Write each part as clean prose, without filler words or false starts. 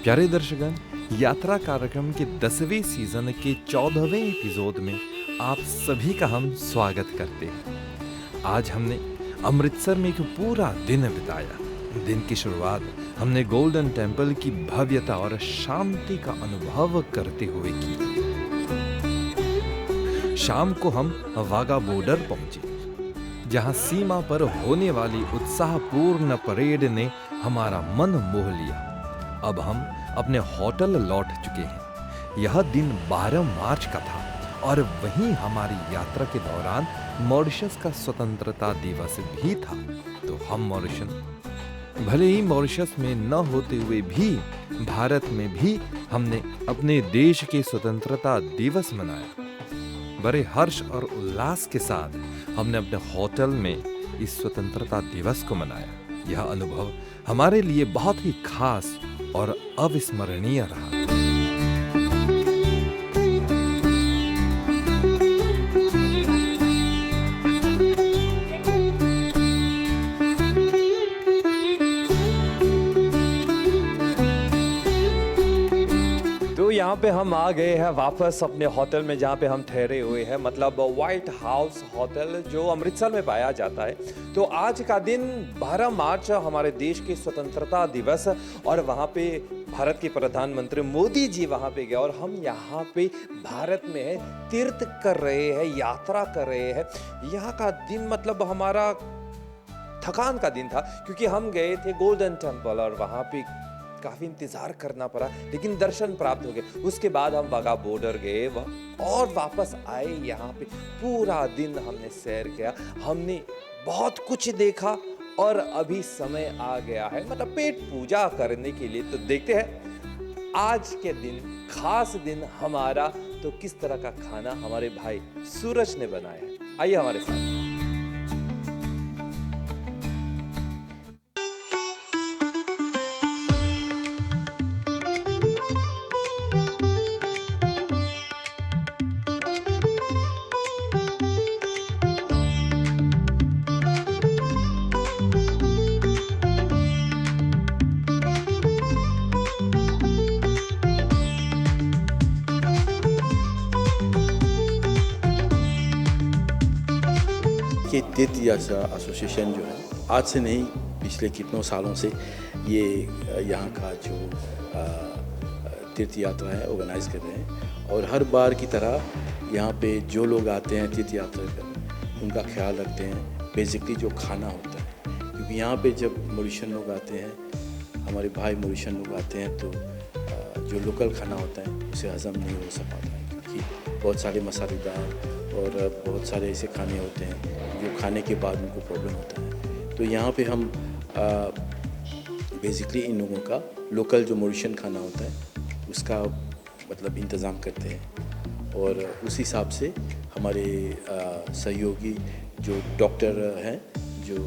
प्यारे दर्शकगण, यात्रा कार्यक्रम के 10वें सीजन के 14वें एपिसोड में आप सभी का हम स्वागत करते हैं। आज हमने अमृतसर में एक पूरा दिन बिताया। दिन की शुरुआत हमने गोल्डन टेम्पल की भव्यता और शांति का अनुभव करते हुए की। शाम को हम वाघा बॉर्डर पहुंचे, जहां सीमा पर होने वाली उत्साहपूर्ण परेड ने हमारा मन मोह लिया। अब हम अपने होटल लौट चुके हैं। यह दिन 12 मार्च का था और वहीं हमारी यात्रा के दौरान मॉरिशस का स्वतंत्रता दिवस भी था। तो हम भले ही मॉरिशस में न होते हुए भी भारत में भी हमने अपने देश के स्वतंत्रता दिवस मनाया। बड़े हर्ष और उल्लास के साथ हमने अपने होटल में इस स्वतंत्रता दिवस को मनाया। यह अनुभव हमारे लिए बहुत ही खास और अविस्मरणीय रहा। यहाँ पे हम आ गए हैं वापस अपने होटल में, जहाँ पे हम ठहरे हुए हैं, मतलब व्हाइट हाउस होटल जो अमृतसर में पाया जाता है। तो आज का दिन 12 मार्च हमारे देश के स्वतंत्रता दिवस, और वहाँ पे भारत के प्रधानमंत्री मोदी जी वहाँ पे गए और हम यहाँ पे भारत में तीर्थ कर रहे हैं, यात्रा कर रहे हैं। यहाँ का दिन मतलब हमारा थकान का दिन था, क्योंकि हम गए थे गोल्डन टेम्पल और वहाँ पे काफी इंतजार करना पड़ा, लेकिन दर्शन प्राप्त हो गए। उसके बाद हम वाघा बॉर्डर गए और वापस आए। यहाँ पे पूरा दिन हमने सैर किया, हमने बहुत कुछ देखा और अभी समय आ गया है मतलब पेट पूजा करने के लिए। तो देखते हैं आज के दिन, खास दिन हमारा, तो किस तरह का खाना हमारे भाई सूरज ने बनाया है। आइए हमारे साथ। ये तीर्थ यात्रा एसोसिएशन जो है आज से नहीं पिछले कितनों सालों से ये यहाँ का जो तीर्थ यात्रा है ऑर्गेनाइज कर रहे हैं। और हर बार की तरह यहाँ पे जो लोग आते हैं तीर्थ यात्रा कर, उनका ख्याल रखते हैं। बेसिकली जो खाना होता है, क्योंकि यहाँ पे जब मॉरिशन लोग आते हैं, हमारे भाई मॉरिशन लोग आते हैं, तो जो लोकल खाना होता है उसे हज़म नहीं हो पाता है, क्योंकि बहुत सारे मसालेदार और बहुत सारे ऐसे खाने होते हैं जो खाने के बाद उनको प्रॉब्लम होता है। तो यहाँ पे हम बेसिकली इन लोगों का लोकल जो मॉरिशन खाना होता है उसका मतलब इंतज़ाम करते हैं। और उस हिसाब से हमारे सहयोगी जो डॉक्टर हैं, जो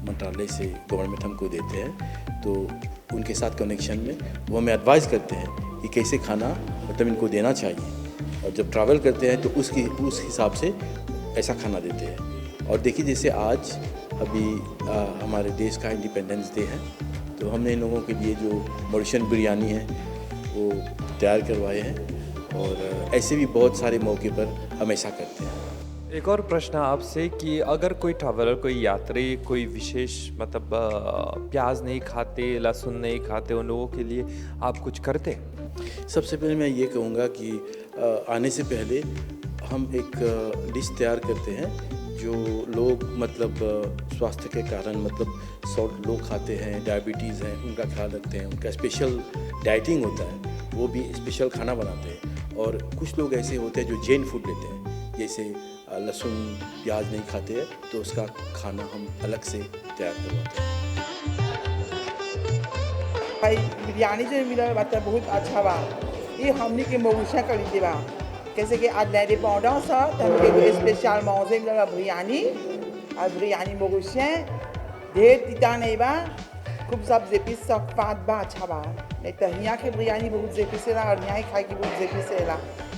मंत्रालय से गवर्नमेंट हमको देते हैं, तो उनके साथ कनेक्शन में वो हमें एडवाइस करते हैं कि कैसे खाना मतलब इनको देना चाहिए। और जब ट्रैवल करते हैं तो उस हिसाब से ऐसा खाना देते हैं। और देखिए जैसे आज अभी हमारे देश का इंडिपेंडेंस डे है, तो हमने इन लोगों के लिए जो मॉरिशन बिरयानी है वो तैयार करवाए हैं। और ऐसे भी बहुत सारे मौके पर हम ऐसा करते हैं। एक और प्रश्न आपसे कि अगर कोई ट्रैवलर, कोई यात्री, कोई विशेष मतलब प्याज नहीं खाते, लहसुन नहीं खाते, उन लोगों के लिए आप कुछ करते हैं? सबसे पहले मैं ये कहूँगा कि आने से पहले हम एक लिस्ट तैयार करते हैं। जो लोग मतलब स्वास्थ्य के कारण मतलब सॉल्ट लोग खाते हैं, डायबिटीज़ हैं, उनका ख्याल रखते हैं, उनका स्पेशल डाइटिंग होता है, वो भी स्पेशल खाना बनाते हैं। और कुछ लोग ऐसे होते हैं जो जैन फूड लेते हैं, जैसे लहसुन प्याज नहीं खाते हैं, तो उसका खाना हम अलग से तैयार करवाते हैं। भाई बिरयानी जो मिला बात है बहुत अच्छा बा। ये हमने के मौसा कर लीजिए बा, कैसे कि आज लैडे पाउडर सा तब स्पेशल मौजे मिला बिरयानी। आज बिरयानी मौसा ढेर तीता नहीं बा, खूब सब जेपी सब फाट बा, अच्छा बा। नहीं तो यहाँ के बिरयानी बहुत जेपी से ला और यहाँ खाए की बहुत जेपी से ला।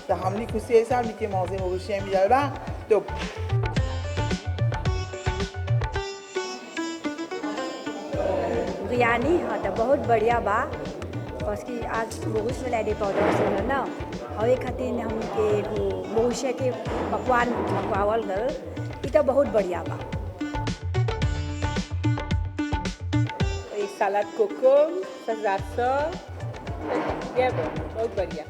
तो हमने खुशी है साहब के मौजे मौसा मिला बा। तो बिरयानी हाँ तो बहुत बढ़िया बा। कि आज मोगुस में लाइडे पाउडर से ना हवे खातिर हमके वो मोगुसे के पकवान पकावल गल ई तो बहुत बढ़िया बा। Et salade coco, ça, bien bon, बहुत बढ़िया।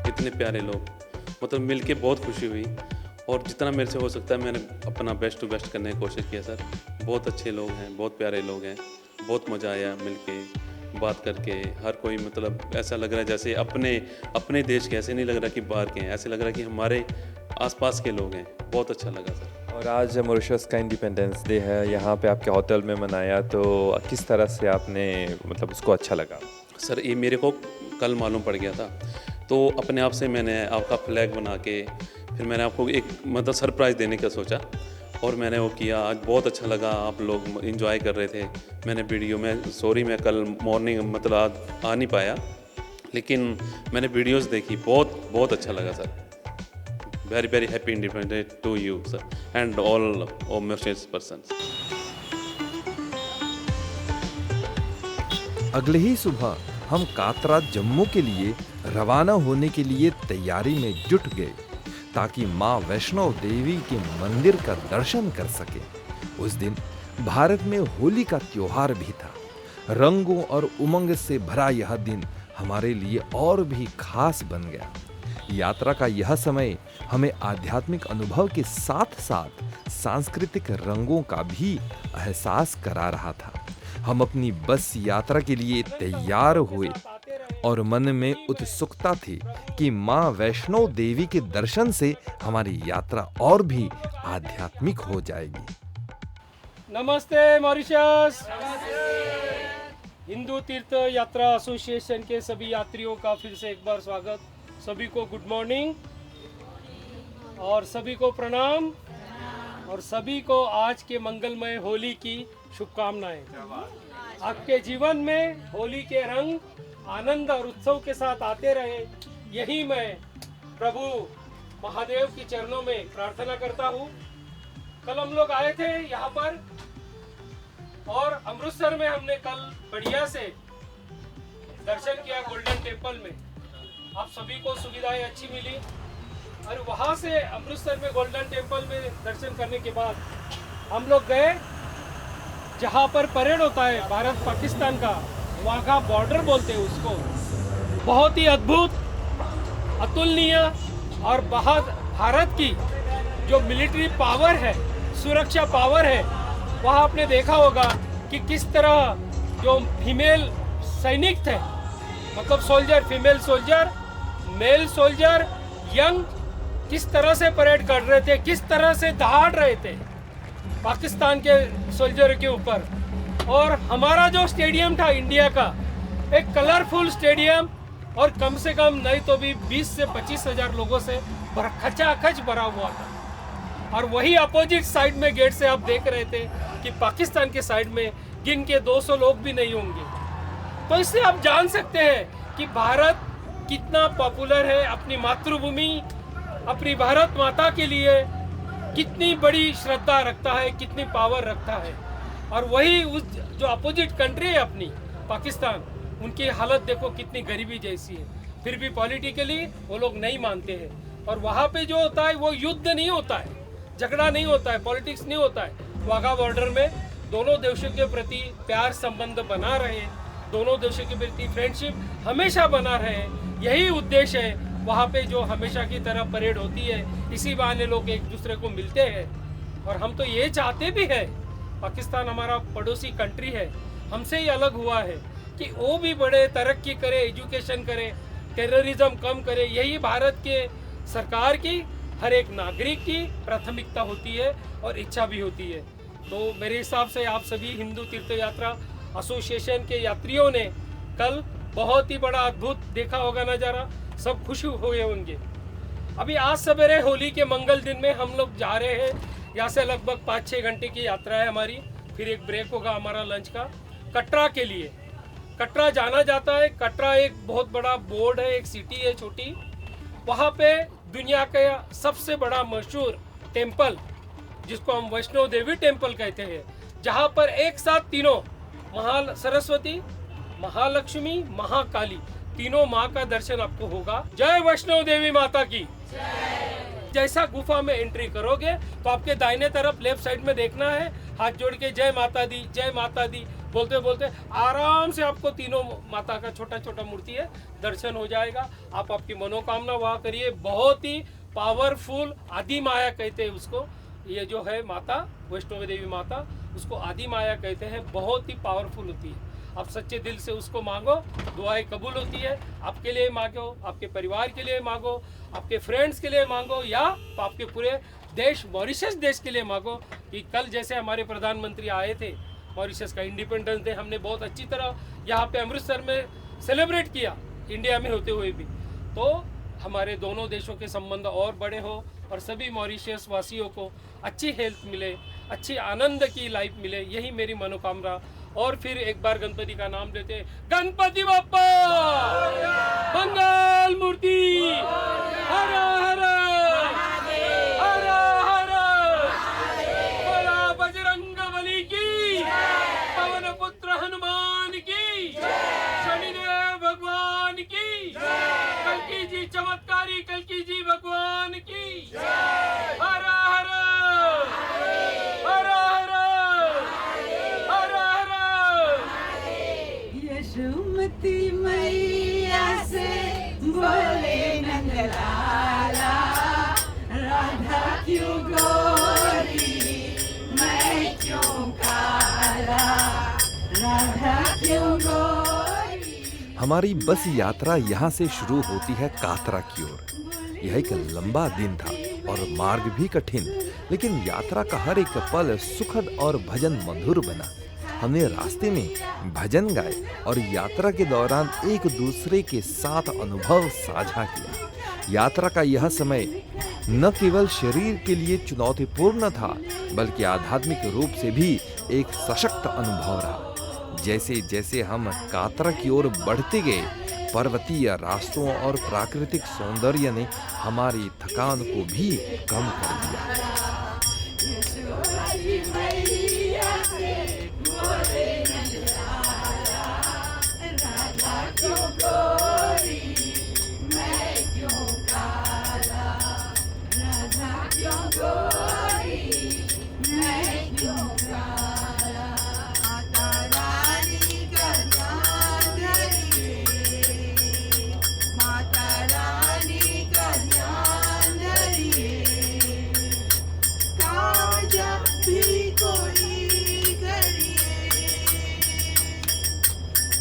इतने प्यारे लोग, मतलब मिलके बहुत खुशी हुई और जितना मेरे से हो सकता है मैंने अपना बेस्ट टू बेस्ट करने की कोशिश किया सर। बहुत अच्छे लोग हैं, बहुत प्यारे लोग हैं, बहुत मज़ा आया मिलके बात करके। हर कोई मतलब ऐसा लग रहा है जैसे अपने देश के, ऐसे नहीं लग रहा कि बाहर के हैं, ऐसे लग रहा है कि हमारे आसपास के लोग हैं। बहुत अच्छा लगा सर। और आज मॉरिशस का इंडिपेंडेंस डे है, यहाँ पे आपके होटल में मनाया, तो किस तरह से आपने मतलब उसको अच्छा लगा? सर ये मेरे को कल मालूम पड़ गया था, तो अपने आप से मैंने आपका फ्लैग बना के फिर मैंने आपको एक मतलब सरप्राइज़ देने का सोचा और मैंने वो किया। आज बहुत अच्छा लगा, आप लोग इंजॉय कर रहे थे। मैंने वीडियो में, सॉरी मैं कल मॉर्निंग मतलब आज आ नहीं पाया, लेकिन मैंने वीडियोस देखी, बहुत अच्छा लगा sir. Very very happy independence day to you sir and all Mauritius persons. अगले ही सुबह हम कातरा जम्मू के लिए रवाना होने के लिए तैयारी में जुट गए ताकि मां वैष्णो देवी के मंदिर का दर्शन कर सके। उस दिन भारत में होली का त्योहार भी था। रंगों और उमंग से भरा यह दिन हमारे लिए और भी खास बन गया। यात्रा का यह समय हमें आध्यात्मिक अनुभव के साथ साथ सांस्कृतिक रंगों का भी एहसास करा रहा था। हम अपनी बस यात्रा के लिए तैयार हुए और मन में उत्सुकता थी कि मां वैष्णो देवी के दर्शन से हमारी यात्रा और भी आध्यात्मिक हो जाएगी। नमस्ते मॉरिशस। हिंदू तीर्थ यात्रा एसोसिएशन के सभी यात्रियों का फिर से एक बार स्वागत। सभी को गुड मॉर्निंग और सभी को प्रणाम और सभी को आज के मंगलमय होली की शुभकामनाएं। आपके जीवन में होली के रंग आनंद और उत्सव के साथ आते रहे, यही मैं प्रभु महादेव की चरणों में प्रार्थना करता हूँ। कल हम लोग आए थे यहाँ पर और अमृतसर में हमने कल बढ़िया से दर्शन किया गोल्डन टेम्पल में। आप सभी को सुविधाएं अच्छी मिली और वहाँ से अमृतसर में गोल्डन टेम्पल में दर्शन करने के बाद हम लोग गए जहाँ पर परेड होता है भारत पाकिस्तान का, वाघा बॉर्डर बोलते हैं उसको। बहुत ही अद्भुत, अतुलनीय और भारत की जो मिलिट्री पावर है, सुरक्षा पावर है, वहाँ आपने देखा होगा कि किस तरह जो फीमेल सैनिक थे, मतलब soldier, female soldier, male soldier, young, किस तरह से परेड कर रहे थे, किस तरह से दहाड़ रहे थे पाकिस्तान के सोल्जर के ऊपर। और हमारा जो स्टेडियम था इंडिया का, एक कलरफुल स्टेडियम और कम से कम नहीं तो भी 20 से 25 हजार लोगों से खचाखच भरा हुआ था। और वही अपोजिट साइड में गेट से आप देख रहे थे कि पाकिस्तान के साइड में गिन के 200 लोग भी नहीं होंगे। तो इससे आप जान सकते हैं कि भारत कितना पॉपुलर है, अपनी मातृभूमि, अपनी भारत माता के लिए कितनी बड़ी श्रद्धा रखता है, कितनी पावर रखता है। और वही उस जो अपोजिट कंट्री है अपनी पाकिस्तान, उनकी हालत देखो कितनी गरीबी जैसी है, फिर भी पॉलिटिकली वो लोग नहीं मानते हैं। और वहाँ पे जो होता है वो युद्ध नहीं होता है, झगड़ा नहीं होता है, पॉलिटिक्स नहीं होता है। वाघा बॉर्डर में दोनों देशों के प्रति प्यार संबंध बना रहे, दोनों देशों के प्रति फ्रेंडशिप हमेशा बना रहे, यही उद्देश्य है वहाँ पे जो हमेशा की तरह परेड होती है। इसी बहाने लोग एक दूसरे को मिलते हैं। और हम तो ये चाहते भी है, पाकिस्तान हमारा पड़ोसी कंट्री है, हमसे ही अलग हुआ है, कि वो भी बड़े तरक्की करे, एजुकेशन करे, टेररिज्म कम करे। यही भारत के सरकार की, हर एक नागरिक की प्राथमिकता होती है और इच्छा भी होती है। तो मेरे हिसाब से आप सभी हिंदू तीर्थ यात्रा एसोसिएशन के यात्रियों ने कल बहुत ही बड़ा अद्भुत देखा होगा नज़ारा, सब खुश हुए होंगे। अभी आज सवेरे होली के मंगल दिन में हम लोग जा रहे हैं, यहाँ से लगभग 5-6 घंटे की यात्रा है हमारी, फिर एक ब्रेक होगा हमारा लंच का, कटरा के लिए। कटरा जाना जाता है। कटरा एक बहुत बड़ा बोर्ड है, एक सिटी है छोटी, वहाँ पे दुनिया का सबसे बड़ा मशहूर टेम्पल, जिसको हम वैष्णो देवी टेम्पल कहते हैं, जहाँ पर एक साथ तीनों सरस्वती, महालक्ष्मी, महाकाली, तीनों माँ का दर्शन आपको होगा। जय वैष्णो देवी माता की। जैसा गुफा में एंट्री करोगे तो आपके दाहिने तरफ लेफ्ट साइड में देखना है, हाथ जोड़ के जय माता दी बोलते बोलते आराम से आपको तीनों माता का छोटा छोटा मूर्ति है दर्शन हो जाएगा। आप आपकी मनोकामना वहाँ करिए। बहुत ही पावरफुल आदि माया कहते हैं उसको, ये जो है माता वैष्णो देवी माता, उसको आदि माया कहते हैं। बहुत ही पावरफुल होती है। आप सच्चे दिल से उसको मांगो, दुआएं कबूल होती है। आपके लिए मांगो, आपके परिवार के लिए मांगो, आपके फ्रेंड्स के लिए मांगो, या तो आपके पूरे देश मॉरिशस देश के लिए मांगो। कि कल जैसे हमारे प्रधानमंत्री आए थे, मॉरिशस का इंडिपेंडेंस डे हमने बहुत अच्छी तरह यहाँ पे अमृतसर में सेलिब्रेट किया, इंडिया में होते हुए भी। तो हमारे दोनों देशों के संबंध और बड़े हो और सभी मॉरिशस वासियों को अच्छी हेल्थ मिले, अच्छी आनंद की लाइफ मिले, यही मेरी मनोकामना। और फिर एक बार गणपति का नाम लेते, गणपति बाप्पा मंगल मूर्ति, हर हर हर हर, बोला बजरंग बली की, पवन पुत्र हनुमान की, शनिदेव भगवान की, कल्की जी चमत्कारी कल्की जी भगवान की, हर हर हर हर हर। यशोमती मैया से बोले नंदलाला, राधा क्यों गोरी मैं क्यों काला, राधा क्यों गोरी। हमारी बस यात्रा यहाँ से शुरू होती है कातरा की ओर। यह एक लंबा दिन था और मार्ग भी कठिन, लेकिन यात्रा का हर एक पल सुखद और भजन मधुर बना। हमने रास्ते में भजन गाए और यात्रा के दौरान एक दूसरे के साथ अनुभव साझा किया। यात्रा का यह समय न केवल शरीर के लिए चुनौतीपूर्ण था, बल्कि आध्यात्मिक रूप से भी एक सशक्त अनुभव रहा। जैसे जैसे हम कातरा की ओर बढ़ते गए, पर्वतीय रास्तों और प्राकृतिक सौंदर्य ने हमारी थकान को भी कम कर दिया।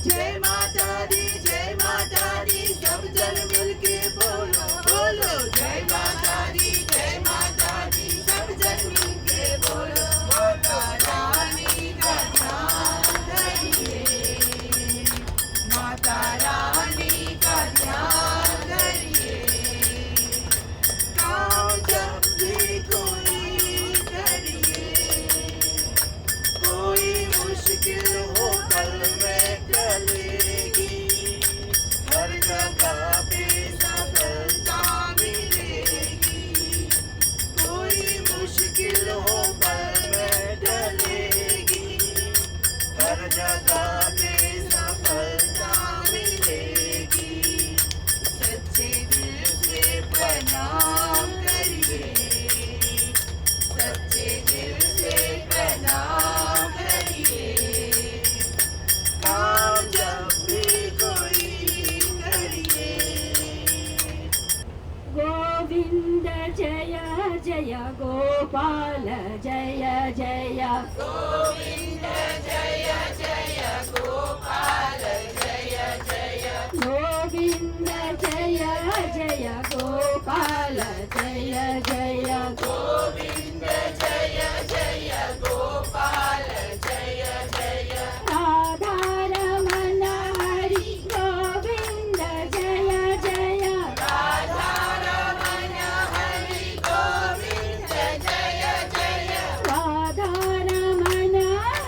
जय माता दी सब जन मिलके बोलो बोलो, जय माता दी सब जन मिलके बोलो, माता रानी का ध्यान धरिए, माता रानी का ध्यान धरिए। काम जब भी कोई करिए, कोई मुश्किल हो पल में टलेगी, हर जगह पे सफलता मिलेगी, कोई मुश्किल हो पल में टलेगी, हर जगह पे सफलता मिलेगी। सच्चे दिल से प्रणाम करिए, सच्चे दिल से प्रणाम करिए। काम जब भी कोई करिए। गोविंद जय जय गोपाल जय जय, गोविंद जय जय गोपाल जय जय, गोविंद जय जय गोपाल जय जय, गोविंद जय जय गोपाल जय जय, राधा रमण हरि गोविंद जय जय, राधा रमण हरि गोविंद जय जय, राधा रमण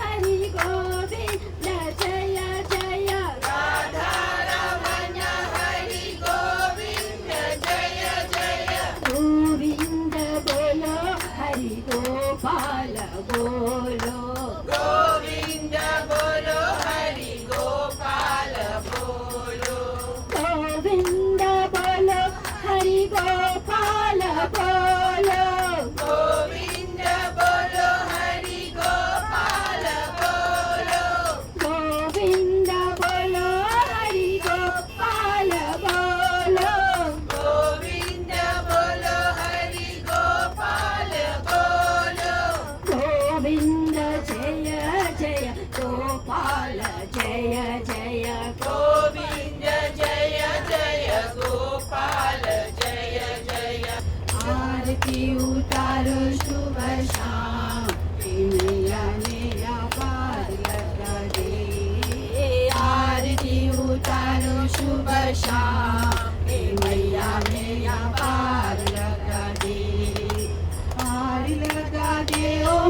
हरि गोविंद जय जय, राधा रमण हरि गोविंद जय जय, गोविंद बोलो हरि गोपाल बोलो, गोविंद बोलो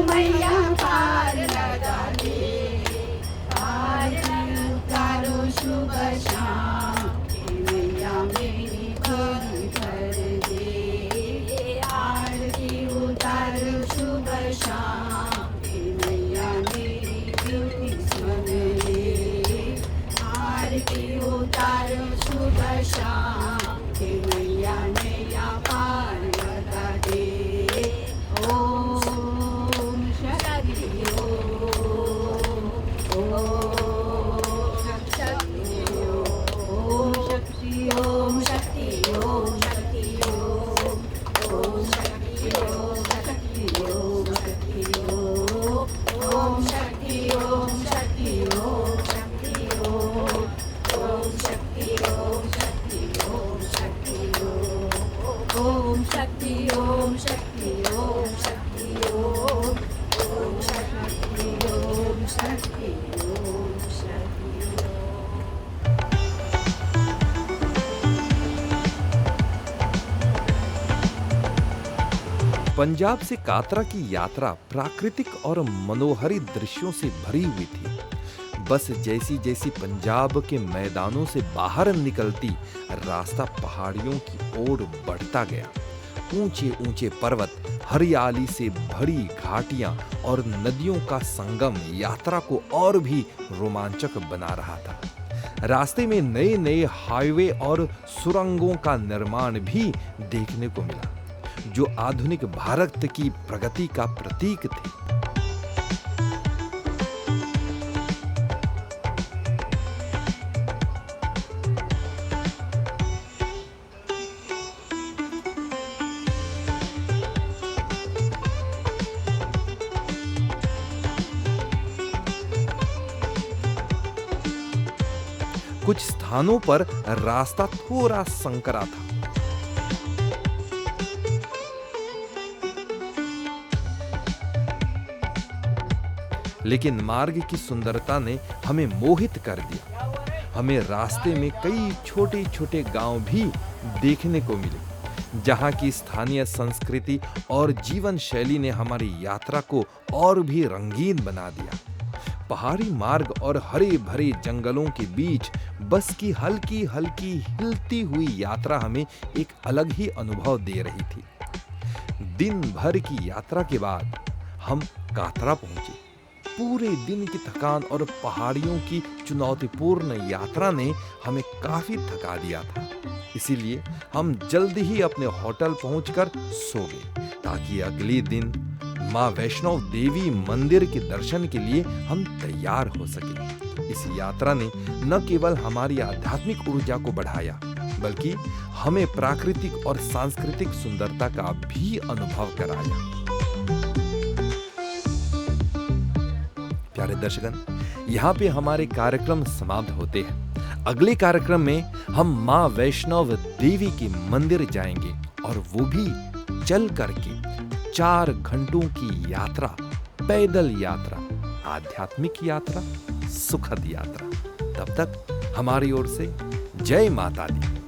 मैया पार लगा दे, आरती उतारो शुभ शाम, हे मैया मेरी झोली भर दे, आरती उतारो शुभ शाम, हे मैया मेरी ड्यूटी सुन ले, आरती उतारो शुभ शाम, हे मैया मैया पार लगा दे। ओम शक्ति ओम शक्ति ओम शक्ति ओम शक्ति ओम शक्ति ओम शक्ति ओम शक्ति ओम शक्ति ओम शक्ति ओम शक्ति ओम शक्ति ओम शक्ति ओम शक्ति ओम शक्ति ओम शक्ति ओम शक्ति ओम शक्ति ओम शक्ति। पंजाब से कातरा की यात्रा प्राकृतिक और मनोहरी दृश्यों से भरी हुई थी। बस जैसी जैसी पंजाब के मैदानों से बाहर निकलती, रास्ता पहाड़ियों की ओर बढ़ता गया। ऊंचे ऊंचे पर्वत, हरियाली से भरी घाटियां और नदियों का संगम यात्रा को और भी रोमांचक बना रहा था। रास्ते में नए नए हाईवे और सुरंगों का निर्माण भी देखने को मिला, जो आधुनिक भारत की प्रगति का प्रतीक थे। कुछ स्थानों पर रास्ता थोड़ा संकरा था। लेकिन मार्ग की सुंदरता ने हमें मोहित कर दिया। हमें रास्ते में कई छोटे छोटे गांव भी देखने को मिले, जहां की स्थानीय संस्कृति और जीवन शैली ने हमारी यात्रा को और भी रंगीन बना दिया। पहाड़ी मार्ग और हरे भरे जंगलों के बीच बस की हल्की हल्की हिलती हुई यात्रा हमें एक अलग ही अनुभव दे रही थी। दिन भर की यात्रा के बाद हम कातरा पहुंचे। पूरे दिन की थकान और पहाड़ियों की चुनौतीपूर्ण यात्रा ने हमें काफी थका दिया था। इसीलिए हम जल्द ही अपने होटल पहुंचकर सो गए, ताकि अगले दिन मां वैष्णव देवी मंदिर के दर्शन के लिए हम तैयार हो सके। इस यात्रा ने न केवल हमारी आध्यात्मिक ऊर्जा को बढ़ाया, बल्कि हमें प्राकृतिक और सांस्कृतिक सुंदरता का भी अनुभव कराया। प्यारे दर्शकन, यहाँ पे हमारे कार्यक्रम समाप्त होते हैं। अगले कार्यक्रम में हम मां वैष्णव देवी के मंदिर जाएंगे, और वो भी चल करके 4 घंटों की यात्रा, पैदल यात्रा, आध्यात्मिक यात्रा, सुखद यात्रा। तब तक हमारी ओर से जय माता दी।